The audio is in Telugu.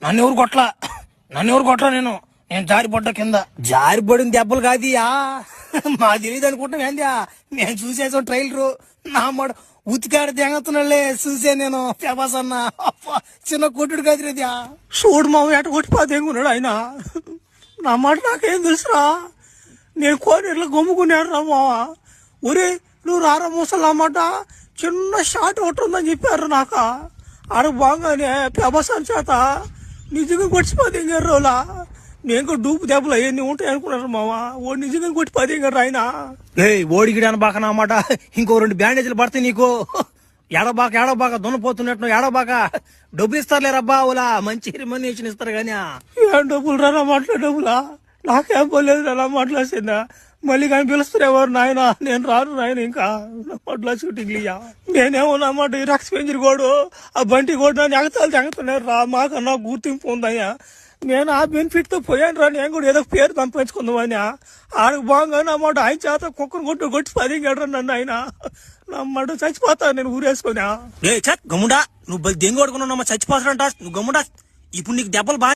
నన్ను ఎవరు కొట్లా నేను జారిపడ్డా కింద. జారిపడిన దెబ్బలు కాదియా, మా తెలియదు అనుకుంటాం ఏందియా. నేను చూసేసాం ట్రైలరు. నా మాట ఉతికాడ దెంగతున్నాళ్ళే చూసే నేను. ప్రభాస్ అన్న చిన్న కొట్టుడు కాదురేదియా. చూడు మామ ఎట కొట్టిపా దెంగున్నాడు ఆయన. నా మాట నాకేం తెలుసురా, నేను కోనేరులో గమ్ముకున్నాడు రా మావ. ఒరే నువ్వు రారా మూసలు అన్నమాట, చిన్న షాట్ ఒకటి ఉందని చెప్పారు నాకు. ఆడ బాగానే ప్రభాస్ అని చేత నిజంగా కొట్టిపోతే రోలా. నేను కూడా డూపు దెబ్బలు అవన్నీ ఉంటాయి అనుకున్నారు మావా. ఓడి నిజంగా కొట్టిపోతే ఆయన ఓడిగిడి అనబాక అన్నమాట. ఇంకో 2 బ్యాండేజీలు పడతాయి నీకు. ఏడబాక దున్నపోతున్నట్టు ఏడబాక. డబ్బులు ఇస్తారులేరబ్బా ఓలా, మంచి రెమ్యునరేషన్ ఇస్తారు కానీ. ఏం డబ్బులు రా మాట్లా డబ్బులా? నాకేం పోలేదు రా మాట్లాడుతుందా. మళ్ళీ కానీ పిలుస్తారు ఎవరు నాయన, నేను రాను నాయన. ఇంకా మాట్లా షూటింగ్ ఇయ్యా. నేనేమో అన్నమాట ఈ రక్స్ పెంజరి కోడు ఆ బంటి కోడు నన్ను ఎగతాలు తెగుతున్నారు రా. మాకన్నా గుర్తింపు ఉందయ్యా. నేను ఆ బెనిఫిట్ తో పోయాను రా. నేను కూడా ఏదో పేరు సంపాదించుకుందామని. ఆడికి బాగా అన్నమాట ఆయన చేత కుక్కను కొట్టి పదింగాడు నన్ను ఆయన. నమ్మడు చచ్చిపోతా నేను ఊరేసుకున్నా. గమ్ముడా నువ్వు దెంగి కొడుకున్నావు చచ్చిపోతాడంట. నువ్వు గమ్ముడా ఇప్పుడు నీకు దెబ్బలు బాగా